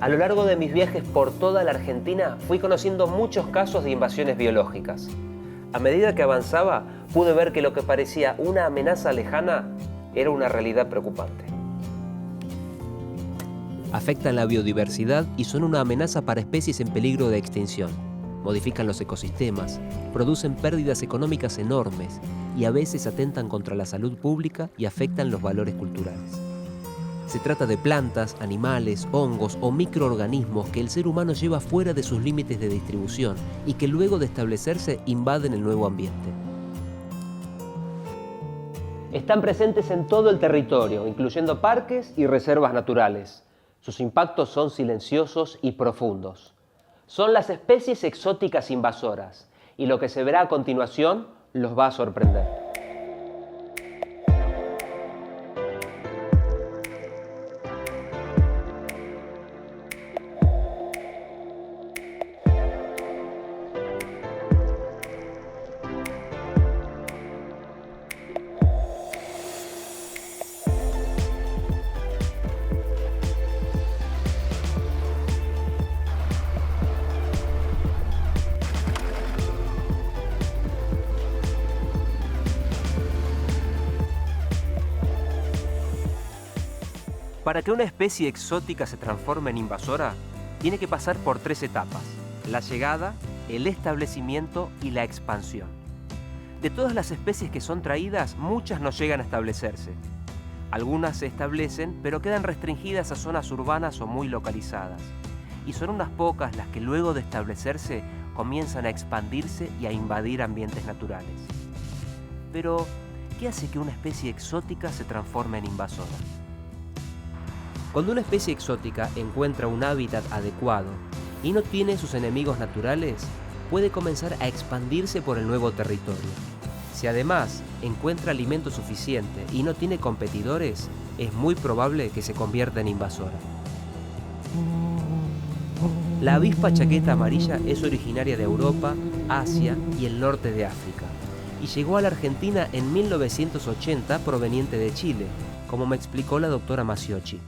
A lo largo de mis viajes por toda la Argentina fui conociendo muchos casos de invasiones biológicas. A medida que avanzaba, pude ver que lo que parecía una amenaza lejana era una realidad preocupante. Afectan la biodiversidad y son una amenaza para especies en peligro de extinción. Modifican los ecosistemas, producen pérdidas económicas enormes y a veces atentan contra la salud pública y afectan los valores culturales. Se trata de plantas, animales, hongos o microorganismos que el ser humano lleva fuera de sus límites de distribución y que luego de establecerse invaden el nuevo ambiente. Están presentes en todo el territorio, incluyendo parques y reservas naturales. Sus impactos son silenciosos y profundos. Son las especies exóticas invasoras, y lo que se verá a continuación los va a sorprender. Para que una especie exótica se transforme en invasora, tiene que pasar por 3 etapas: la llegada, el establecimiento y la expansión. De todas las especies que son traídas, muchas no llegan a establecerse. Algunas se establecen, pero quedan restringidas a zonas urbanas o muy localizadas. Y son unas pocas las que luego de establecerse comienzan a expandirse y a invadir ambientes naturales. Pero, ¿qué hace que una especie exótica se transforme en invasora? Cuando una especie exótica encuentra un hábitat adecuado y no tiene sus enemigos naturales, puede comenzar a expandirse por el nuevo territorio. Si además encuentra alimento suficiente y no tiene competidores, es muy probable que se convierta en invasora. La avispa chaqueta amarilla es originaria de Europa, Asia y el norte de África, y llegó a la Argentina en 1980 proveniente de Chile, como me explicó la doctora Maciocchi.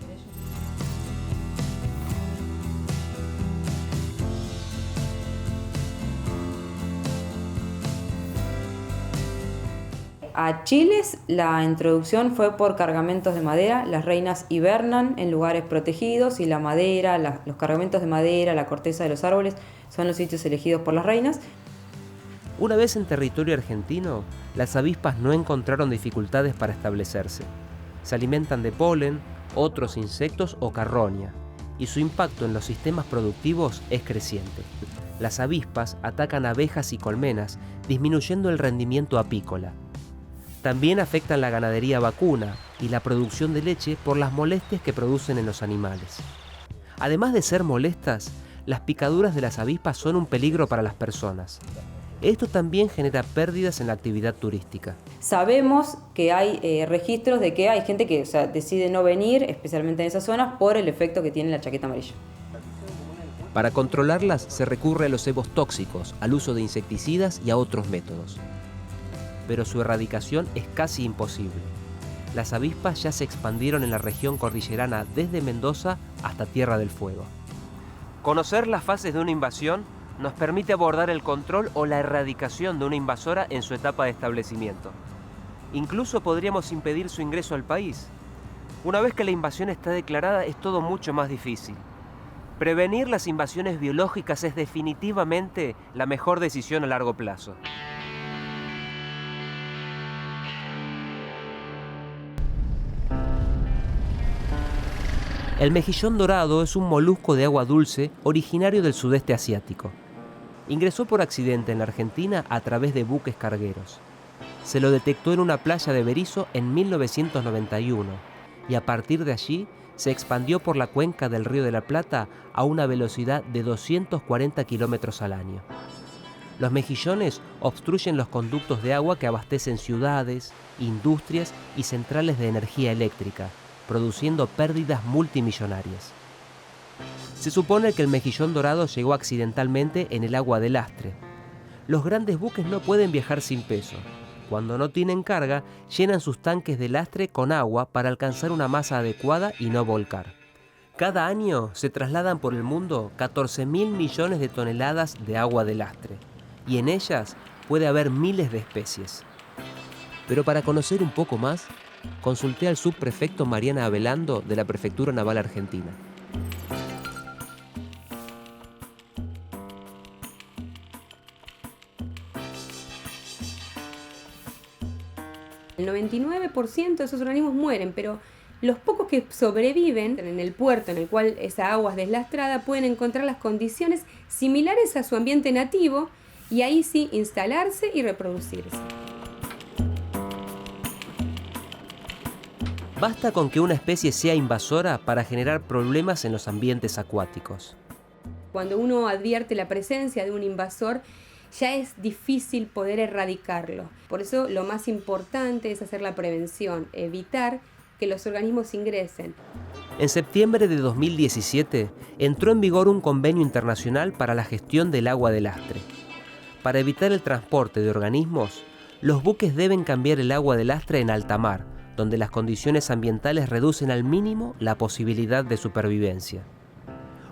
A Chile la introducción fue por cargamentos de madera. Las reinas hibernan en lugares protegidos y la madera, los cargamentos de madera, la corteza de los árboles son los sitios elegidos por las reinas. Una vez en territorio argentino, las avispas no encontraron dificultades para establecerse. Se alimentan de polen, otros insectos o carroña, y su impacto en los sistemas productivos es creciente. Las avispas atacan abejas y colmenas, disminuyendo el rendimiento apícola. También afectan la ganadería vacuna y la producción de leche por las molestias que producen en los animales. Además de ser molestas, las picaduras de las avispas son un peligro para las personas. Esto también genera pérdidas en la actividad turística. Sabemos que hay registros de que hay gente que decide no venir, especialmente en esas zonas, por el efecto que tiene la chaqueta amarilla. Para controlarlas se recurre a los cebos tóxicos, al uso de insecticidas y a otros métodos. Pero su erradicación es casi imposible. Las avispas ya se expandieron en la región cordillerana desde Mendoza hasta Tierra del Fuego. Conocer las fases de una invasión nos permite abordar el control o la erradicación de una invasora en su etapa de establecimiento. Incluso podríamos impedir su ingreso al país. Una vez que la invasión está declarada, es todo mucho más difícil. Prevenir las invasiones biológicas es definitivamente la mejor decisión a largo plazo. El mejillón dorado es un molusco de agua dulce originario del sudeste asiático. Ingresó por accidente en la Argentina a través de buques cargueros. Se lo detectó en una playa de Berisso en 1991 y a partir de allí se expandió por la cuenca del Río de la Plata a una velocidad de 240 kilómetros al año. Los mejillones obstruyen los conductos de agua que abastecen ciudades, industrias y centrales de energía eléctrica, produciendo pérdidas multimillonarias. Se supone que el mejillón dorado llegó accidentalmente en el agua de lastre. Los grandes buques no pueden viajar sin peso. Cuando no tienen carga, llenan sus tanques de lastre con agua para alcanzar una masa adecuada y no volcar. Cada año se trasladan por el mundo 14.000 millones de toneladas de agua de lastre, y en ellas puede haber miles de especies. Pero para conocer un poco más, consulté al subprefecto Mariana Avelando de la Prefectura Naval Argentina. El 99% de esos organismos mueren, pero los pocos que sobreviven en el puerto en el cual esa agua es deslastrada pueden encontrar las condiciones similares a su ambiente nativo y ahí sí instalarse y reproducirse. Basta con que una especie sea invasora para generar problemas en los ambientes acuáticos. Cuando uno advierte la presencia de un invasor, ya es difícil poder erradicarlo. Por eso lo más importante es hacer la prevención, evitar que los organismos ingresen. En septiembre de 2017 entró en vigor un convenio internacional para la gestión del agua de lastre. Para evitar el transporte de organismos, los buques deben cambiar el agua de lastre en alta mar, donde las condiciones ambientales reducen al mínimo la posibilidad de supervivencia.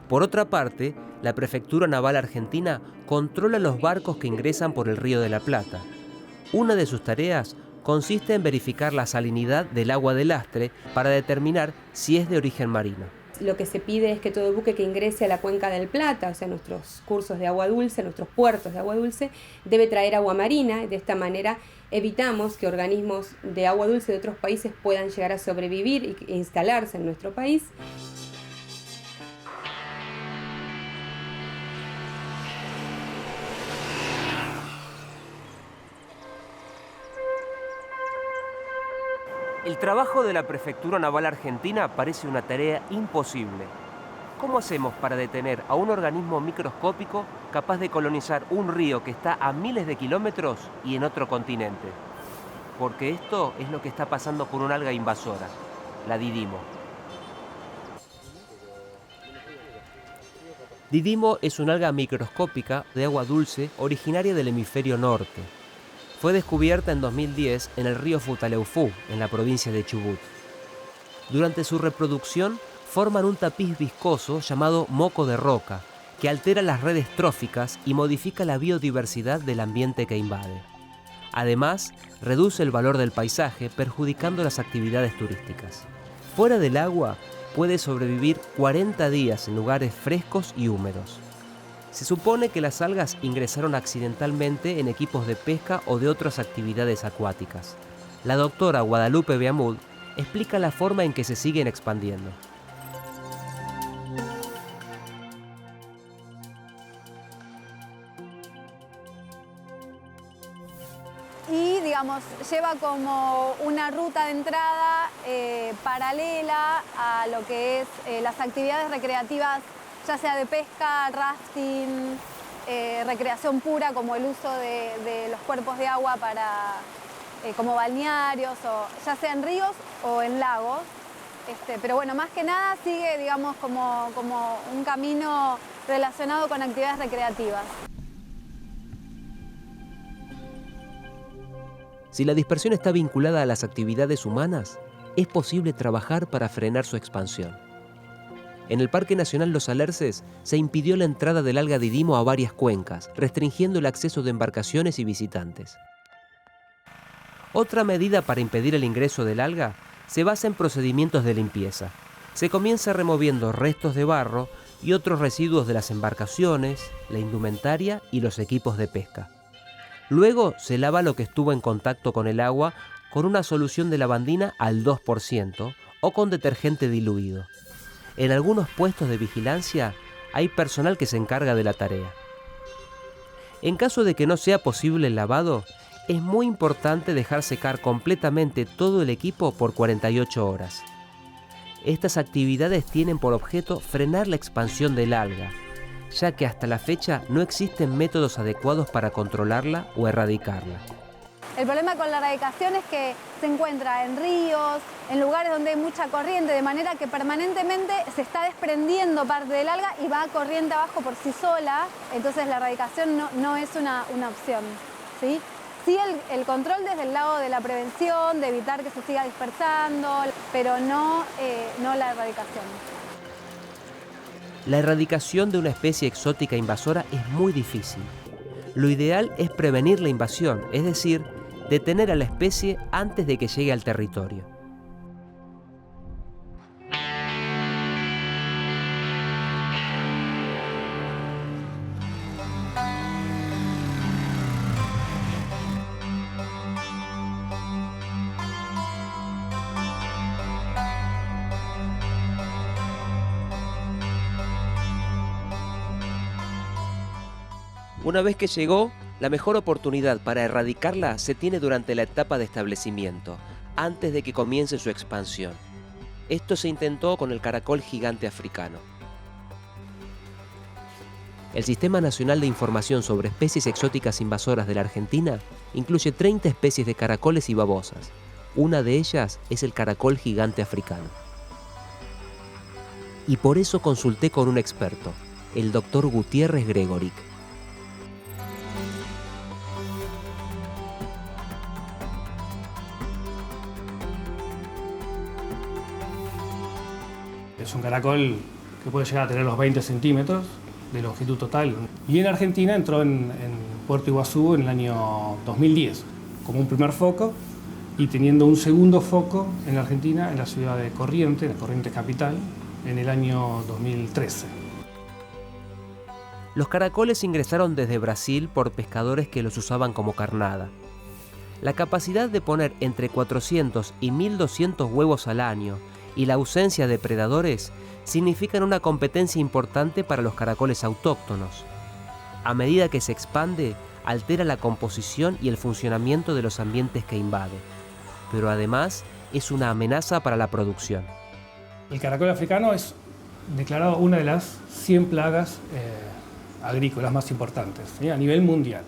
Por otra parte, la Prefectura Naval Argentina controla los barcos que ingresan por el Río de la Plata. Una de sus tareas consiste en verificar la salinidad del agua de lastre para determinar si es de origen marino. Lo que se pide es que todo buque que ingrese a la cuenca del Plata, o sea, nuestros cursos de agua dulce, nuestros puertos de agua dulce, debe traer agua marina. De esta manera evitamos que organismos de agua dulce de otros países puedan llegar a sobrevivir e instalarse en nuestro país. El trabajo de la Prefectura Naval Argentina parece una tarea imposible. ¿Cómo hacemos para detener a un organismo microscópico capaz de colonizar un río que está a miles de kilómetros y en otro continente? Porque esto es lo que está pasando con una alga invasora, la Didimo. Didimo es una alga microscópica de agua dulce originaria del hemisferio norte. Fue descubierta en 2010 en el río Futaleufú, en la provincia de Chubut. Durante su reproducción forman un tapiz viscoso llamado moco de roca, que altera las redes tróficas y modifica la biodiversidad del ambiente que invade. Además, reduce el valor del paisaje, perjudicando las actividades turísticas. Fuera del agua, puede sobrevivir 40 días en lugares frescos y húmedos. Se supone que las algas ingresaron accidentalmente en equipos de pesca o de otras actividades acuáticas. La doctora Guadalupe Beamud explica la forma en que se siguen expandiendo. Y, digamos, lleva como una ruta de entrada paralela a lo que es las actividades recreativas, ya sea de pesca, rafting, recreación pura, como el uso de los cuerpos de agua para, como balnearios, o ya sea en ríos o en lagos. Pero bueno, más que nada sigue, digamos, como un camino relacionado con actividades recreativas. Si la dispersión está vinculada a las actividades humanas, es posible trabajar para frenar su expansión. En el Parque Nacional Los Alerces se impidió la entrada del alga Didimo a varias cuencas, restringiendo el acceso de embarcaciones y visitantes. Otra medida para impedir el ingreso del alga se basa en procedimientos de limpieza. Se comienza removiendo restos de barro y otros residuos de las embarcaciones, la indumentaria y los equipos de pesca. Luego se lava lo que estuvo en contacto con el agua con una solución de lavandina al 2% o con detergente diluido. En algunos puestos de vigilancia hay personal que se encarga de la tarea. En caso de que no sea posible el lavado, es muy importante dejar secar completamente todo el equipo por 48 horas. Estas actividades tienen por objeto frenar la expansión del alga, ya que hasta la fecha no existen métodos adecuados para controlarla o erradicarla. El problema con la erradicación es que se encuentra en ríos, en lugares donde hay mucha corriente, de manera que permanentemente se está desprendiendo parte del alga y va corriente abajo por sí sola. Entonces la erradicación no es una opción, ¿sí? Sí, el control desde el lado de la prevención, de evitar que se siga dispersando, pero no la erradicación. La erradicación de una especie exótica invasora es muy difícil. Lo ideal es prevenir la invasión, es decir, detener a la especie antes de que llegue al territorio. Una vez que llegó, la mejor oportunidad para erradicarla se tiene durante la etapa de establecimiento, antes de que comience su expansión. Esto se intentó con el caracol gigante africano. El Sistema Nacional de Información sobre Especies Exóticas Invasoras de la Argentina incluye 30 especies de caracoles y babosas. Una de ellas es el caracol gigante africano. Y por eso consulté con un experto, el Dr. Gutiérrez Gregoric. Es un caracol que puede llegar a tener los 20 centímetros de longitud total. Y en Argentina entró en Puerto Iguazú en el año 2010 como un primer foco y teniendo un segundo foco en la Argentina, en la ciudad de Corrientes, la Corrientes capital, en el año 2013. Los caracoles ingresaron desde Brasil por pescadores que los usaban como carnada. La capacidad de poner entre 400 y 1.200 huevos al año y la ausencia de predadores significan una competencia importante para los caracoles autóctonos. A medida que se expande, altera la composición y el funcionamiento de los ambientes que invade, pero además es una amenaza para la producción. El caracol africano es declarado una de las 100 plagas agrícolas más importantes, ¿sí?, a nivel mundial.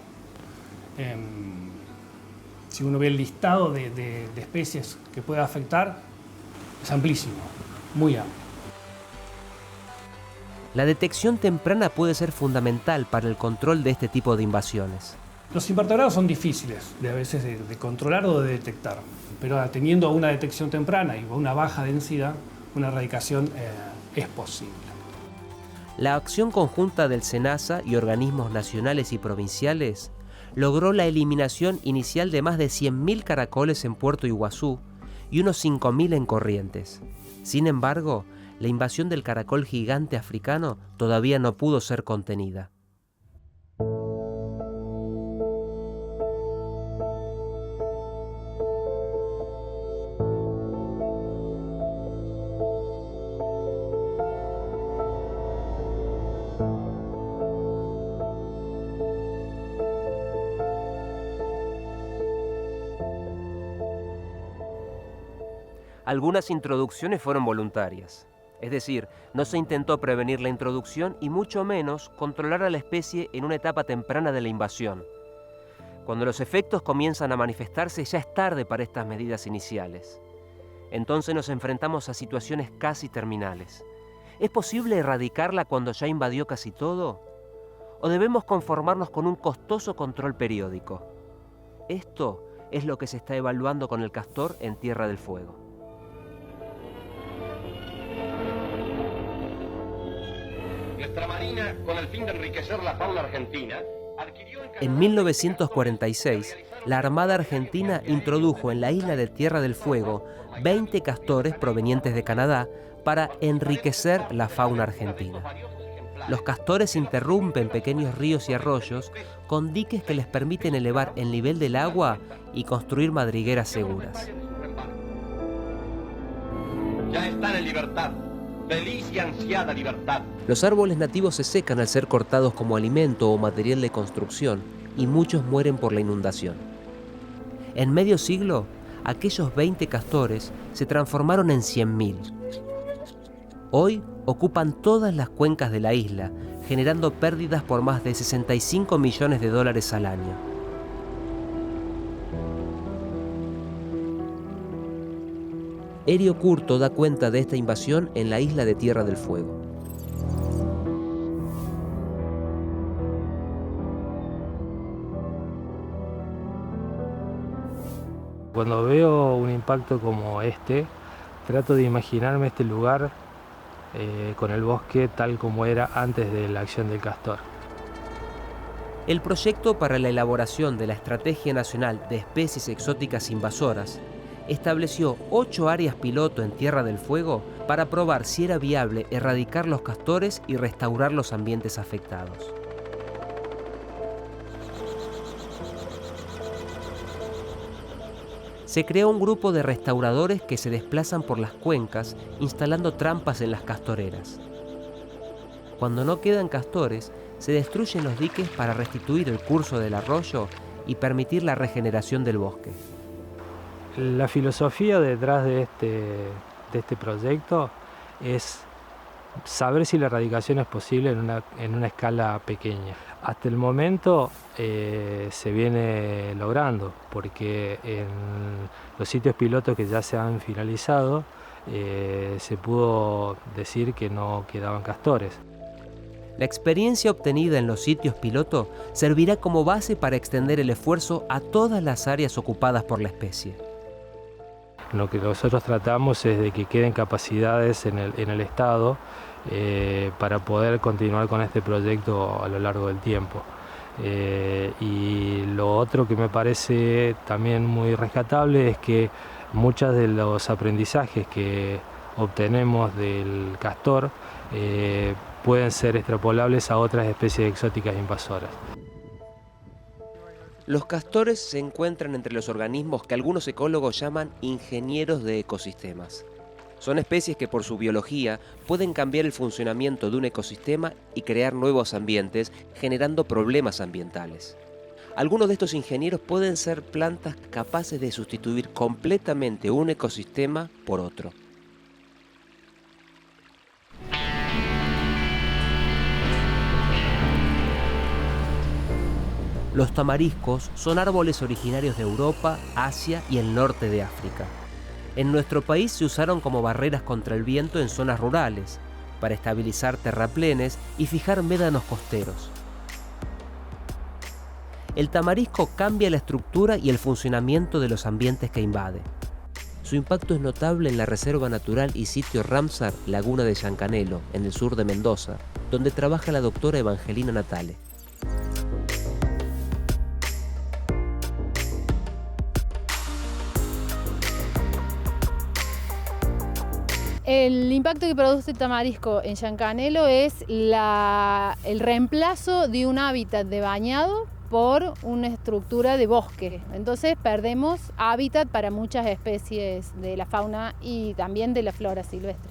Si uno ve el listado de especies que puede afectar, es amplísimo, muy amplio. La detección temprana puede ser fundamental para el control de este tipo de invasiones. Los invertebrados son difíciles a veces de controlar o de detectar, pero teniendo una detección temprana y una baja densidad, una erradicación es posible. La acción conjunta del SENASA y organismos nacionales y provinciales logró la eliminación inicial de más de 100.000 caracoles en Puerto Iguazú y unos 5.000 en Corrientes. Sin embargo, la invasión del caracol gigante africano todavía no pudo ser contenida. Algunas introducciones fueron voluntarias, es decir, no se intentó prevenir la introducción y mucho menos controlar a la especie en una etapa temprana de la invasión. Cuando los efectos comienzan a manifestarse ya es tarde para estas medidas iniciales. Entonces nos enfrentamos a situaciones casi terminales. ¿Es posible erradicarla cuando ya invadió casi todo? ¿O debemos conformarnos con un costoso control periódico? Esto es lo que se está evaluando con el castor en Tierra del Fuego. Nuestra Marina, con el fin de enriquecer la fauna argentina, adquirió En 1946, la Armada Argentina introdujo en la isla de Tierra del Fuego 20 castores provenientes de Canadá para enriquecer la fauna argentina. Los castores interrumpen pequeños ríos y arroyos con diques que les permiten elevar el nivel del agua y construir madrigueras seguras. Ya están en libertad. Feliz y ansiada libertad. Los árboles nativos se secan al ser cortados como alimento o material de construcción y muchos mueren por la inundación. En medio siglo, aquellos 20 castores se transformaron en 100.000. Hoy ocupan todas las cuencas de la isla, generando pérdidas por más de $65 millones al año. Erio Curto da cuenta de esta invasión en la isla de Tierra del Fuego. Cuando veo un impacto como este, trato de imaginarme este lugar con el bosque tal como era antes de la acción del castor. El proyecto para la elaboración de la Estrategia Nacional de Especies Exóticas Invasoras estableció 8 áreas piloto en Tierra del Fuego para probar si era viable erradicar los castores y restaurar los ambientes afectados. Se creó un grupo de restauradores que se desplazan por las cuencas instalando trampas en las castoreras. Cuando no quedan castores, se destruyen los diques para restituir el curso del arroyo y permitir la regeneración del bosque. La filosofía detrás de este proyecto es saber si la erradicación es posible en una escala pequeña. Hasta el momento se viene logrando, porque en los sitios pilotos que ya se han finalizado se pudo decir que no quedaban castores. La experiencia obtenida en los sitios piloto servirá como base para extender el esfuerzo a todas las áreas ocupadas por la especie. Lo que nosotros tratamos es de que queden capacidades en el Estado para poder continuar con este proyecto a lo largo del tiempo. Y lo otro que me parece también muy rescatable es que muchos de los aprendizajes que obtenemos del castor pueden ser extrapolables a otras especies exóticas invasoras. Los castores se encuentran entre los organismos que algunos ecólogos llaman ingenieros de ecosistemas. Son especies que por su biología pueden cambiar el funcionamiento de un ecosistema y crear nuevos ambientes, generando problemas ambientales. Algunos de estos ingenieros pueden ser plantas capaces de sustituir completamente un ecosistema por otro. Los tamariscos son árboles originarios de Europa, Asia y el norte de África. En nuestro país se usaron como barreras contra el viento en zonas rurales, para estabilizar terraplenes y fijar médanos costeros. El tamarisco cambia la estructura y el funcionamiento de los ambientes que invade. Su impacto es notable en la Reserva Natural y Sitio Ramsar Laguna de Yancanelo, en el sur de Mendoza, donde trabaja la doctora Evangelina Natale. El impacto que produce el tamarisco en Yancanelo es el reemplazo de un hábitat de bañado por una estructura de bosque. Entonces perdemos hábitat para muchas especies de la fauna y también de la flora silvestre.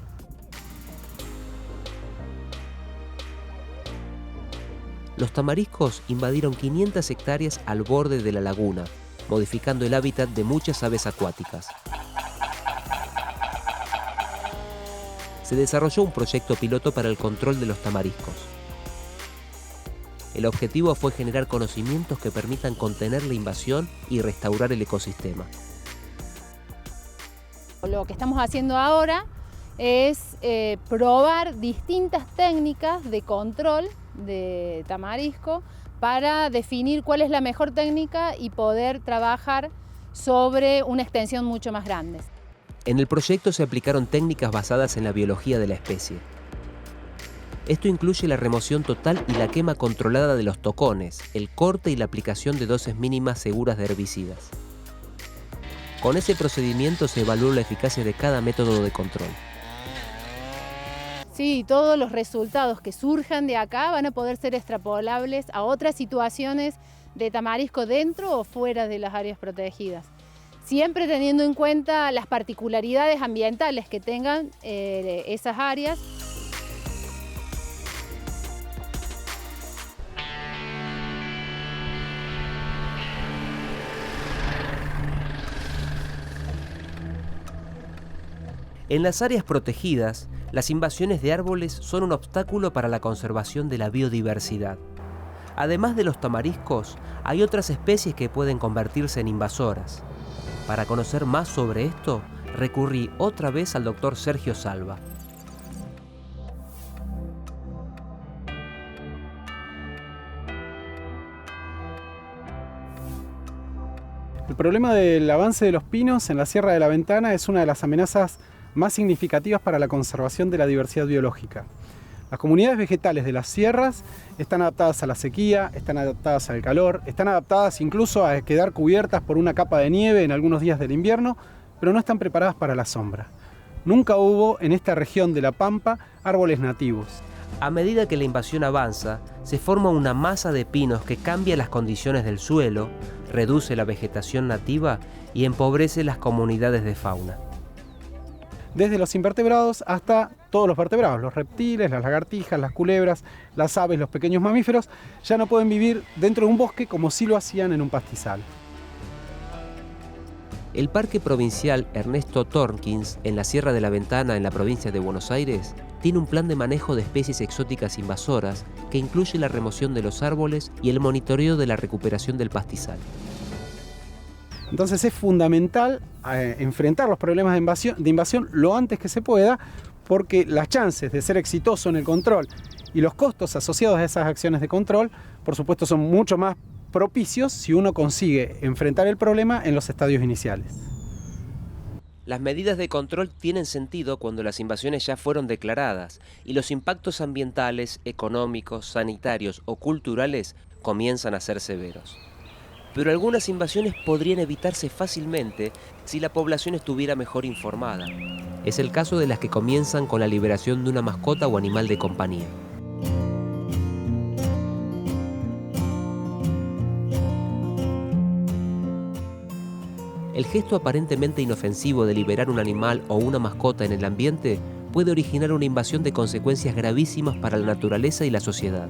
Los tamariscos invadieron 500 hectáreas al borde de la laguna, modificando el hábitat de muchas aves acuáticas. Se desarrolló un proyecto piloto para el control de los tamariscos. El objetivo fue generar conocimientos que permitan contener la invasión y restaurar el ecosistema. Lo que estamos haciendo ahora es probar distintas técnicas de control de tamarisco para definir cuál es la mejor técnica y poder trabajar sobre una extensión mucho más grande. En el proyecto se aplicaron técnicas basadas en la biología de la especie. Esto incluye la remoción total y la quema controlada de los tocones, el corte y la aplicación de dosis mínimas seguras de herbicidas. Con ese procedimiento se evaluó la eficacia de cada método de control. Sí, todos los resultados que surjan de acá van a poder ser extrapolables a otras situaciones de tamarisco dentro o fuera de las áreas protegidas. Siempre teniendo en cuenta las particularidades ambientales que tengan esas áreas. En las áreas protegidas, las invasiones de árboles son un obstáculo para la conservación de la biodiversidad. Además de los tamariscos, hay otras especies que pueden convertirse en invasoras. Para conocer más sobre esto, recurrí otra vez al doctor Sergio Salva. El problema del avance de los pinos en la Sierra de la Ventana es una de las amenazas más significativas para la conservación de la diversidad biológica. Las comunidades vegetales de las sierras están adaptadas a la sequía, están adaptadas al calor, están adaptadas incluso a quedar cubiertas por una capa de nieve en algunos días del invierno, pero no están preparadas para la sombra. Nunca hubo en esta región de la Pampa árboles nativos. A medida que la invasión avanza, se forma una masa de pinos que cambia las condiciones del suelo, reduce la vegetación nativa y empobrece las comunidades de fauna. Desde los invertebrados hasta todos los vertebrados, los reptiles, las lagartijas, las culebras, las aves, los pequeños mamíferos, ya no pueden vivir dentro de un bosque como sí lo hacían en un pastizal. El Parque Provincial Ernesto Tornquins, en la Sierra de la Ventana, en la provincia de Buenos Aires, tiene un plan de manejo de especies exóticas invasoras que incluye la remoción de los árboles y el monitoreo de la recuperación del pastizal. Entonces es fundamental enfrentar los problemas de invasión lo antes que se pueda, porque las chances de ser exitoso en el control y los costos asociados a esas acciones de control, por supuesto, son mucho más propicios si uno consigue enfrentar el problema en los estadios iniciales. Las medidas de control tienen sentido cuando las invasiones ya fueron declaradas y los impactos ambientales, económicos, sanitarios o culturales comienzan a ser severos. Pero algunas invasiones podrían evitarse fácilmente si la población estuviera mejor informada. Es el caso de las que comienzan con la liberación de una mascota o animal de compañía. El gesto aparentemente inofensivo de liberar un animal o una mascota en el ambiente puede originar una invasión de consecuencias gravísimas para la naturaleza y la sociedad.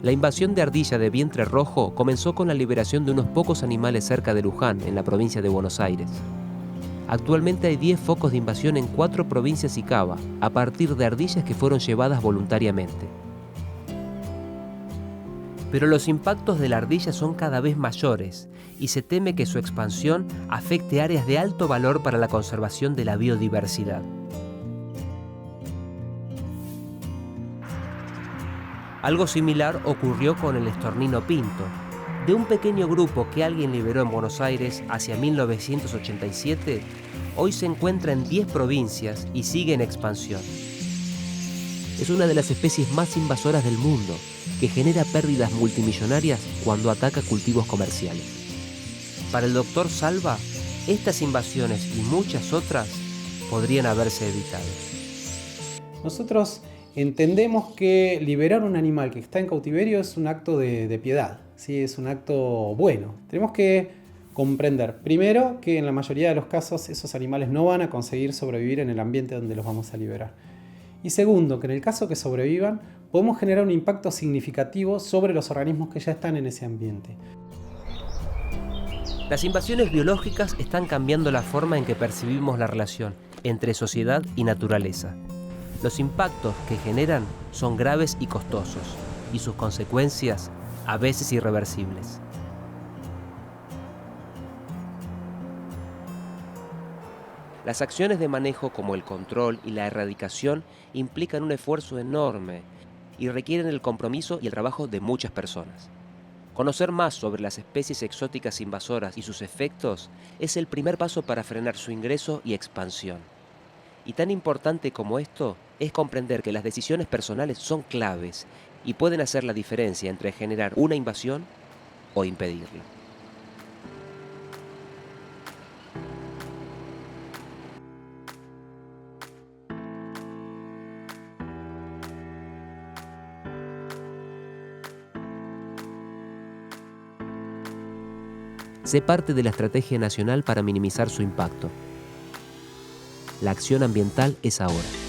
La invasión de ardilla de vientre rojo comenzó con la liberación de unos pocos animales cerca de Luján, en la provincia de Buenos Aires. Actualmente hay 10 focos de invasión en 4 provincias y Cava, a partir de ardillas que fueron llevadas voluntariamente. Pero los impactos de la ardilla son cada vez mayores y se teme que su expansión afecte áreas de alto valor para la conservación de la biodiversidad. Algo similar ocurrió con el estornino pinto. De un pequeño grupo que alguien liberó en Buenos Aires hacia 1987, hoy se encuentra en 10 provincias y sigue en expansión. Es una de las especies más invasoras del mundo, que genera pérdidas multimillonarias cuando ataca cultivos comerciales. Para el Dr. Salva, estas invasiones y muchas otras podrían haberse evitado. Nosotros entendemos que liberar un animal que está en cautiverio es un acto de piedad, ¿sí? Es un acto bueno. Tenemos que comprender, primero, que en la mayoría de los casos esos animales no van a conseguir sobrevivir en el ambiente donde los vamos a liberar. Y segundo, que en el caso que sobrevivan, podemos generar un impacto significativo sobre los organismos que ya están en ese ambiente. Las invasiones biológicas están cambiando la forma en que percibimos la relación entre sociedad y naturaleza. Los impactos que generan son graves y costosos, y sus consecuencias a veces irreversibles. Las acciones de manejo como el control y la erradicación implican un esfuerzo enorme y requieren el compromiso y el trabajo de muchas personas. Conocer más sobre las especies exóticas invasoras y sus efectos es el primer paso para frenar su ingreso y expansión. Y tan importante como esto es comprender que las decisiones personales son claves y pueden hacer la diferencia entre generar una invasión o impedirla. Sé parte de la estrategia nacional para minimizar su impacto. La acción ambiental es ahora.